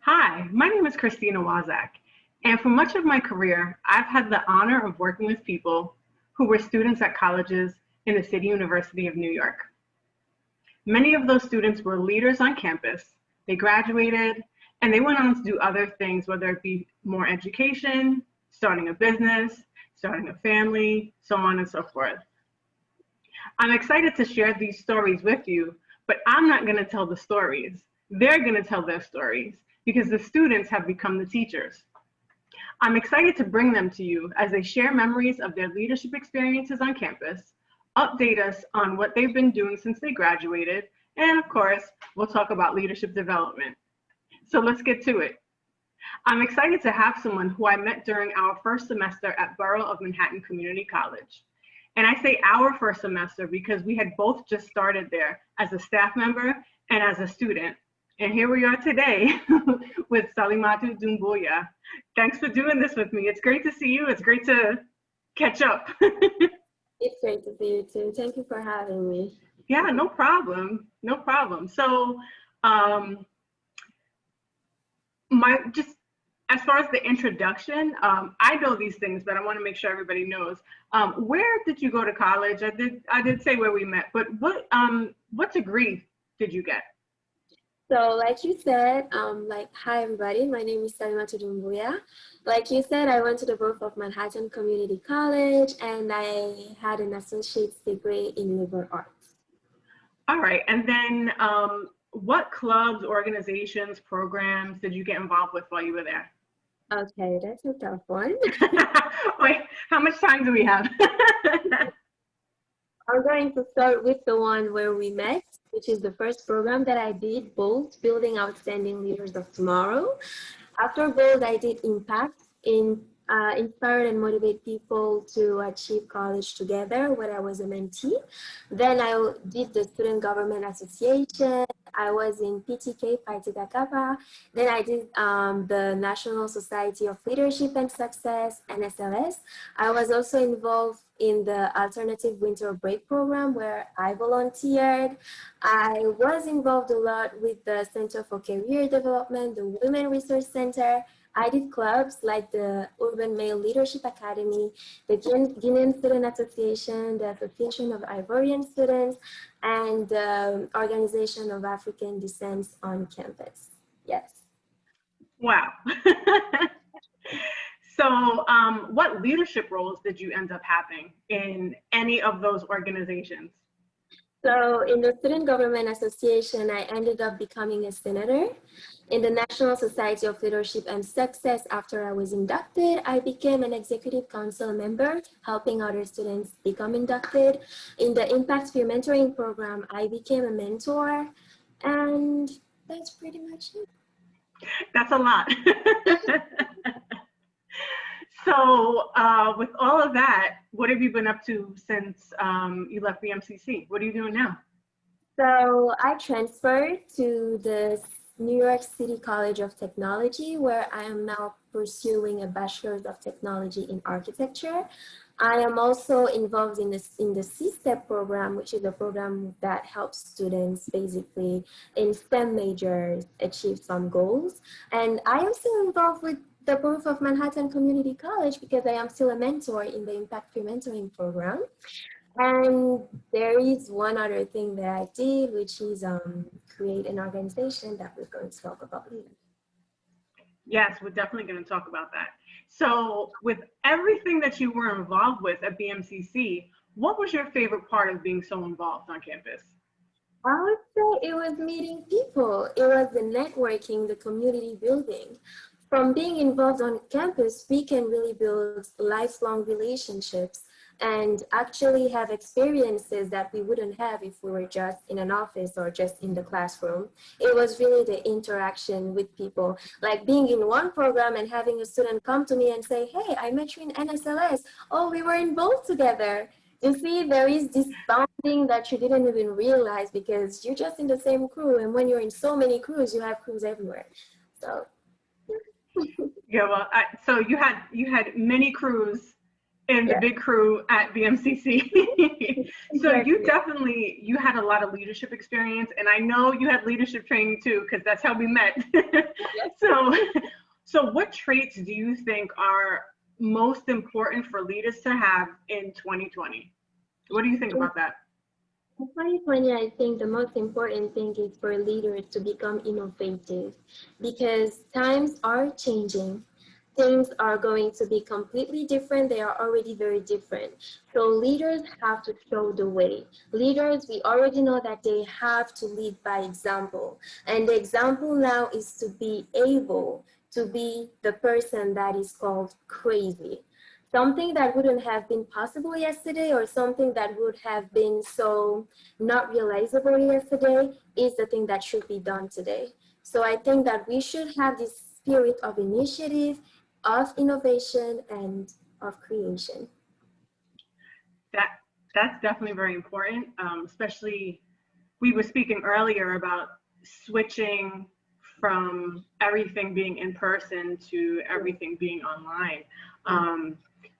Hi, my name is Christina Wazak, and for much of my career, I've had the honor of working with people who were students at colleges in the City University of New York. Many of those students were leaders on campus. They graduated, and they went on to do other things, whether it be more education, starting a business, starting a family, so on and so forth. I'm excited to share these stories with you, but I'm not going to tell the stories. They're going to tell their stories because the students have become the teachers. I'm excited to bring them to you as they share memories of their leadership experiences on campus, update us on what they've been doing since they graduated, and of course, we'll talk about leadership development. So let's get to it. I'm excited to have someone who I met during our first semester at Borough of Manhattan Community College. And I say our first semester because we had both just started there as a staff member and as a student. And here we are today with Salimatou Doumbouya. Thanks for doing this with me. It's great to see you. It's great to catch up. It's great to see you too. Thank you for having me. Yeah, no problem. No problem. So just as far as the introduction, I know these things, but I want to make sure everybody knows. Where did you go to college? I did say where we met, but what degree did you get? So like you said, hi everybody, my name is Salimatou Doumbouya. Like you said, I went to the Borough of Manhattan Community College and I had an associate's degree in liberal arts. All right, and then what clubs, organizations, programs did you get involved with while you were there? Okay, that's a tough one. Wait, how much time do we have? I'm going to start with the one where we met, which is the first program that I did, BOLD, Building Outstanding Leaders of Tomorrow. After BOLD, I did Impact, inspired and motivate people to achieve college together, where I was a mentee. Then I did the Student Government Association. I was in PTK, Paitita Kappa. Then I did the National Society of Leadership and Success, NSLS. I was also involved in the Alternative Winter Break program where I volunteered. I was involved a lot with the Center for Career Development, the Women Research Center. I did clubs like the Urban Male Leadership Academy, the Guinean Student Association, the Association of Ivorian Students, and the Organization of African Descent on campus. Yes. Wow. So what leadership roles did you end up having in any of those organizations? So in the Student Government Association, I ended up becoming a senator. In the National Society of Leadership and Success, after I was inducted, I became an executive council member, helping other students become inducted. In the Impact Sphere Mentoring Program, I became a mentor, and that's pretty much it. That's a lot. So with all of that, what have you been up to since you left BMCC? What are you doing now? So I transferred to the New York City College of Technology, where I am now pursuing a Bachelor's of Technology in Architecture. I am also involved in the C-STEP program, which is a program that helps students basically in STEM majors achieve some goals. And I am still involved with the Borough of Manhattan Community College because I am still a mentor in the Impact Free Mentoring program. And there is one other thing that I did, which is create an organization that we're going to talk about later. Yes, we're definitely going to talk about that. So with everything that you were involved with at BMCC, what was your favorite part of being so involved on campus? I would say it was meeting people. It was the networking, the community building. From being involved on campus, we can really build lifelong relationships and actually have experiences that we wouldn't have if we were just in an office or just in the classroom. It was really the interaction with people, like being in one program and having a student come to me and say, hey, I met you in NSLS. Oh, we were in both together. You see, there is this bonding that you didn't even realize because you're just in the same crew. And when you're in so many crews, you have crews everywhere. So. Yeah, well, so you had many crews in the big crew at BMCC. So you had a lot of leadership experience, and I know you had leadership training too, because that's how we met. So what traits do you think are most important for leaders to have in 2020? What do you think about that? In 2020, I think the most important thing is for leaders to become innovative, because times are changing. Things are going to be completely different. They are already very different. So leaders have to show the way. Leaders, we already know that they have to lead by example. And the example now is to be able to be the person that is called crazy. Something that wouldn't have been possible yesterday, or something that would have been so not realizable yesterday, is the thing that should be done today. So I think that we should have this spirit of initiative, of innovation, and of creation. That's definitely very important, especially we were speaking earlier about switching from everything being in person to everything being online.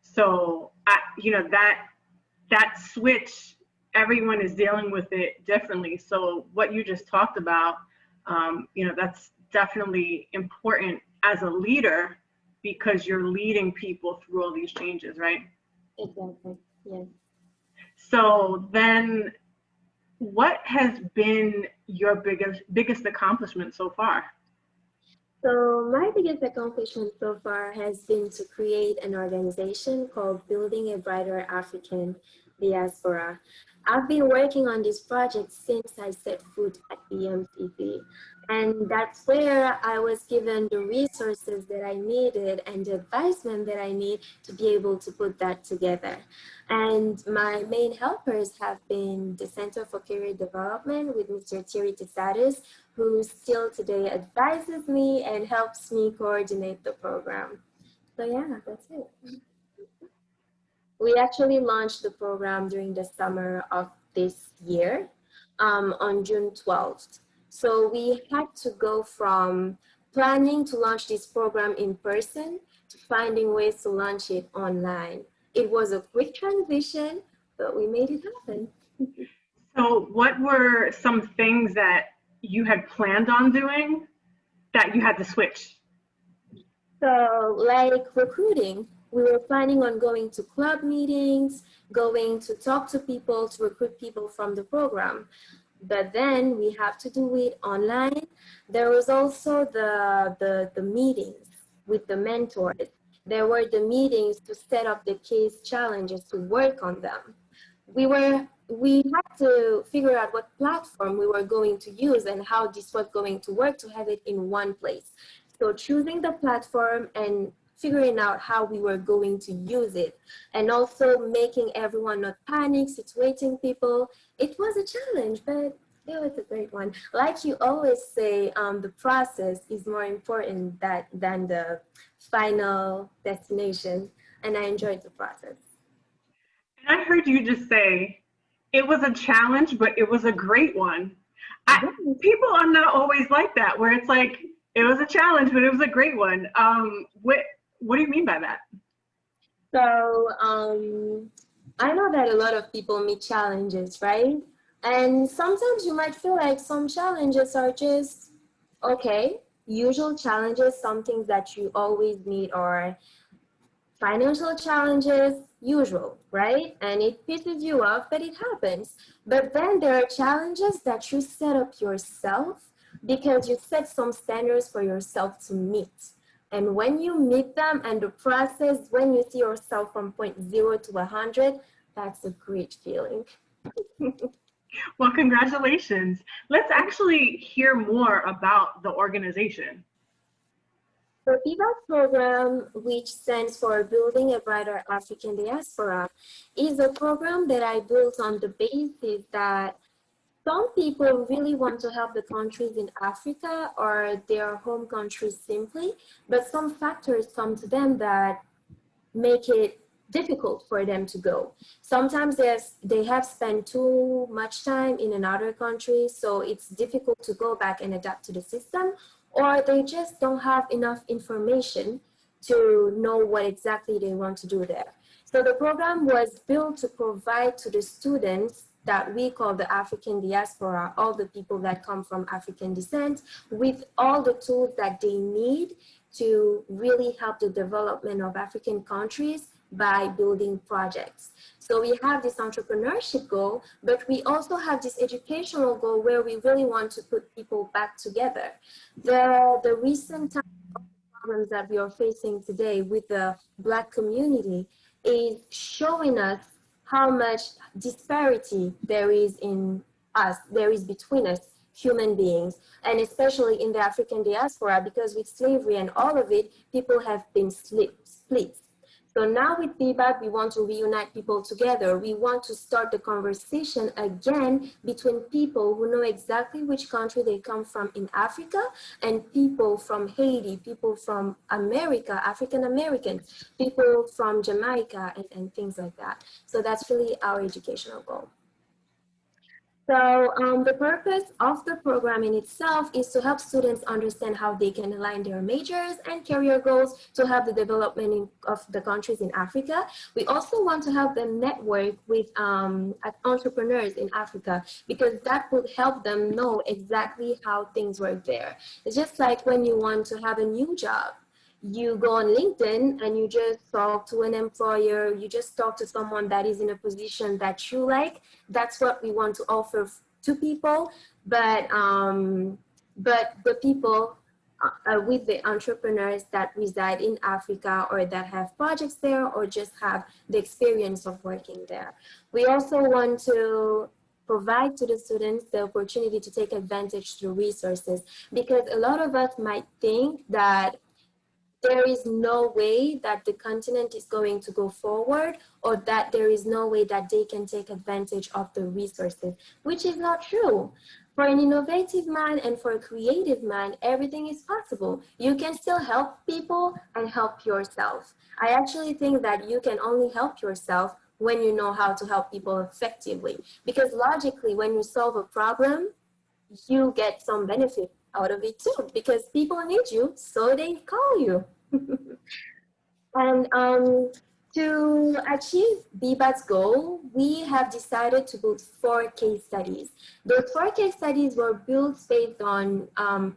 So that switch, everyone is dealing with it differently. So what you just talked about, that's definitely important as a leader, because you're leading people through all these changes, right? Exactly, yes. So then what has been your biggest accomplishment so far? So my biggest accomplishment so far has been to create an organization called Building a Brighter African Diaspora. I've been working on this project since I set foot at BMCC. And that's where I was given the resources that I needed and the advisement that I need to be able to put that together. And my main helpers have been the Center for Career Development with Mr. Thierry Tessatis, who still today advises me and helps me coordinate the program. So yeah, that's it. We actually launched the program during the summer of this year, on June 12th. So we had to go from planning to launch this program in person to finding ways to launch it online. It was a quick transition, but we made it happen. So what were some things that you had planned on doing that you had to switch? So like recruiting, we were planning on going to club meetings, going to talk to people, to recruit people from the program. But then we have to do it online. There was also the meetings with the mentors. There were the meetings to set up the case challenges, to work on them. We had to figure out what platform we were going to use and how this was going to work to have it in one place. So choosing the platform and figuring out how we were going to use it, and also making everyone not panic, situating people. It was a challenge, but it was a great one. Like you always say, the process is more important than the final destination, and I enjoyed the process. And I heard you just say, it was a challenge, but it was a great one. People are not always like that, where it's like, it was a challenge, but it was a great one. What do you mean by that? So I know that a lot of people meet challenges, right? And sometimes you might feel like some challenges are just, okay, usual challenges, some things that you always meet are financial challenges, usual, right? And it pisses you off, but it happens. But then there are challenges that you set up yourself because you set some standards for yourself to meet. And when you meet them and the process, when you see yourself from point 0 to 100, that's a great feeling. Well, congratulations. Let's actually hear more about the organization. The Viva Program, which stands for Building a Brighter African Diaspora, is a program that I built on the basis that some people really want to help the countries in Africa or their home countries simply, but some factors come to them that make it difficult for them to go. Sometimes they have spent too much time in another country, so it's difficult to go back and adapt to the system, or they just don't have enough information to know what exactly they want to do there. So the program was built to provide to the students that we call the African diaspora, all the people that come from African descent, with all the tools that they need to really help the development of African countries by building projects. So we have this entrepreneurship goal, but we also have this educational goal where we really want to put people back together. The recent problems that we are facing today with the Black community is showing us how much disparity there is in us, there is between us human beings, and especially in the African diaspora, because with slavery and all of it, people have been split. So now with VBAP, we want to reunite people together. We want to start the conversation again between people who know exactly which country they come from in Africa, and people from Haiti, people from America, African Americans, people from Jamaica, and things like that. So that's really our educational goal. So the purpose of the program in itself is to help students understand how they can align their majors and career goals to help the development of the countries in Africa. We also want to help them network with entrepreneurs in Africa, because that would help them know exactly how things work there. It's just like when you want to have a new job. You go on LinkedIn and you just talk to an employer, you just talk to someone that is in a position that you like. That's what we want to offer to people, but the people with the entrepreneurs that reside in Africa or that have projects there or just have the experience of working there. We also want to provide to the students the opportunity to take advantage through resources, because a lot of us might think that there is no way that the continent is going to go forward, or that there is no way that they can take advantage of the resources, which is not true. For an innovative man and for a creative man, everything is possible. You can still help people and help yourself. I actually think that you can only help yourself when you know how to help people effectively, because logically, when you solve a problem, you get some benefit out of it too, because people need you, so they call you. And to achieve BBAT's goal, we have decided to build 4 case studies. Those 4 case studies were built based on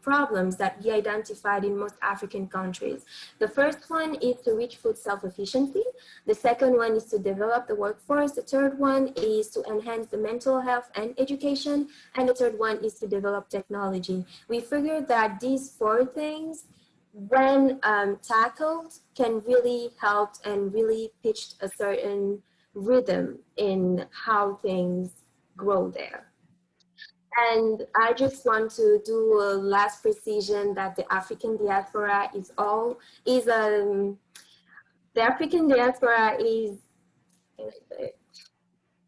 problems that we identified in most African countries. The first one is to reach food self-sufficiency. The second one is to develop the workforce. The third one is to enhance the mental health and education. And the third one is to develop technology. We figured that these 4 things, when tackled, can really help and really pitch a certain rhythm in how things grow there. And I just want to do a last precision that the African diaspora the African diaspora is,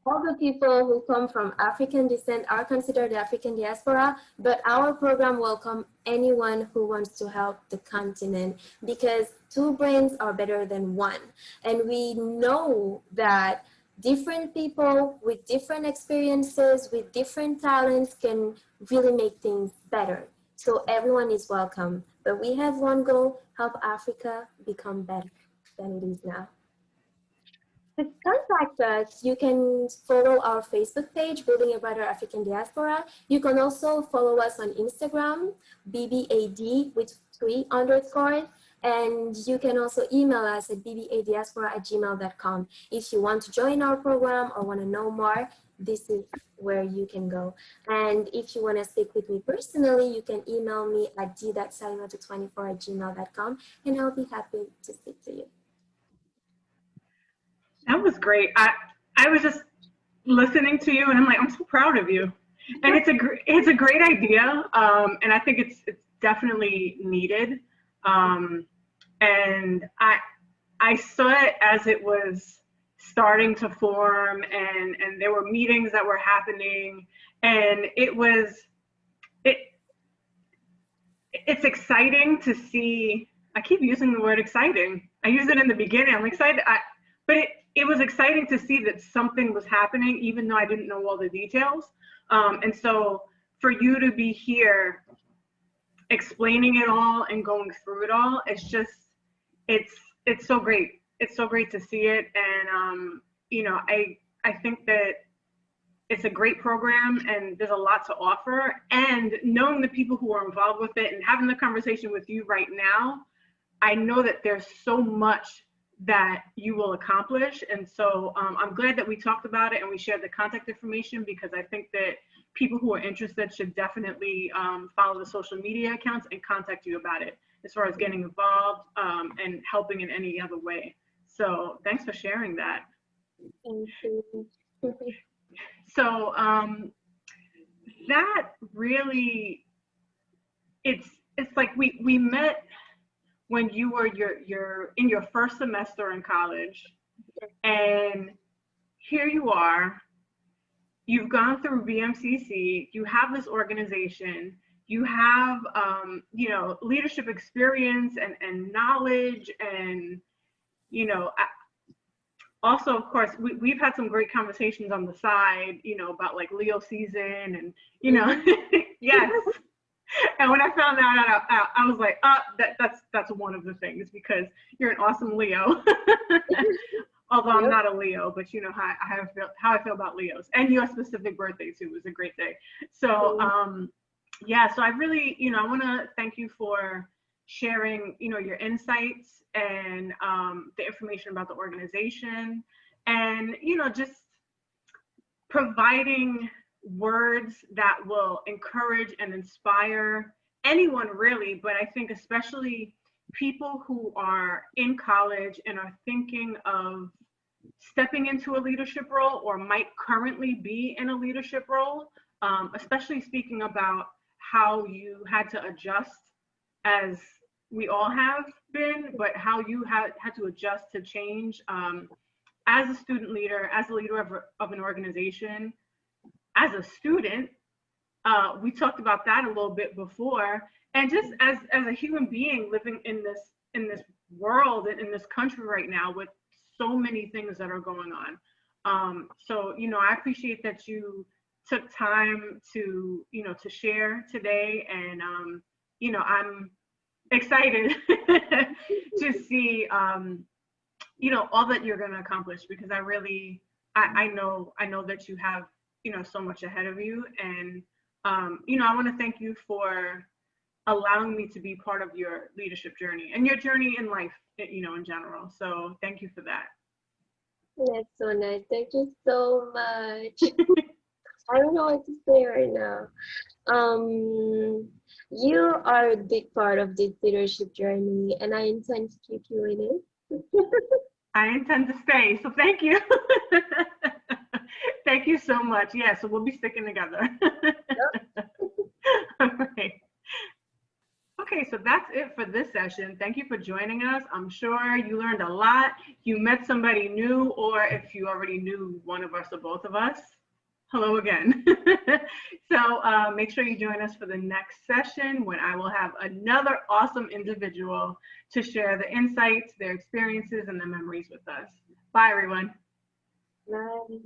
all the people who come from African descent are considered the African diaspora, but our program welcomes anyone who wants to help the continent, because 2 brains are better than 1. And we know that different people with different experiences, with different talents can really make things better. So everyone is welcome, but we have one goal: help Africa become better than it is now. To contact us, you can follow our Facebook page, Building a Brighter African Diaspora. You can also follow us on Instagram, BBAD with 3 underscores. And you can also email us at bbadiaspora@gmail.com. If you want to join our program or want to know more, this is where you can go. And if you want to speak with me personally, you can email me at d.salimatou24@gmail.com, and I'll be happy to speak to you. That was great. I was just listening to you, and I'm like, I'm so proud of you. And it's a great idea, and I think it's definitely needed. And I saw it as it was starting to form, and there were meetings that were happening, and it's exciting to see. I keep using the word exciting. I use it in the beginning. I'm excited, but it was exciting to see that something was happening, even though I didn't know all the details. And so for you to be here explaining it all and going through it all, it's so great. it's so great to see it. And, you know, I think that it's a great program and there's a lot to offer. And knowing the people who are involved with it and having the conversation with you right now, I know that there's so much that you will accomplish. And so I'm glad that we talked about it and we shared the contact information, because I think that people who are interested should definitely follow the social media accounts and contact you about it as far as getting involved and helping in any other way. So thanks for sharing that. Thank you. So that really, it's like we met when you were you're in your first semester in college, and here you are, you've gone through VMCC, you have this organization, you have you know, leadership experience and knowledge, and you know, also, of course, we've had some great conversations on the side, you know, about like Leo season and, you know, yes. And when I found that out, I was like, that's one of the things, because you're an awesome Leo. Although I'm not a Leo, but you know how I feel about Leos, and your specific birthday too was a great day. So yeah, so I really, you know, I want to thank you for sharing, you know, your insights and the information about the organization, and you know, just providing words that will encourage and inspire anyone really, but I think especially people who are in college and are thinking of stepping into a leadership role or might currently be in a leadership role, especially speaking about how you had to adjust, as we all have been, but how you had to adjust to change as a student leader, as a leader of an organization, as a student. We talked about that a little bit before, and just as a human being living in this world and in this country right now with so many things that are going on. So, you know, I appreciate that you took time to, you know, to share today, and you know, I'm excited to see you know, all that you're going to accomplish, because I know that you have, you know, so much ahead of you. And you know, I want to thank you for allowing me to be part of your leadership journey and your journey in life, you know, in general. So thank you for that. That's so nice. Thank you so much. I don't know what to say right now. You are a big part of this leadership journey, and I intend to keep you in it. I intend to stay, so thank you. Thank you so much. Yeah, so we'll be sticking together. Yep. All right. Okay, so that's it for this session. Thank you for joining us. I'm sure you learned a lot. You met somebody new, or if you already knew one of us or both of us, hello again. So make sure you join us for the next session, when I will have another awesome individual to share the insights, their experiences, and the memories with us. Bye, everyone. Bye.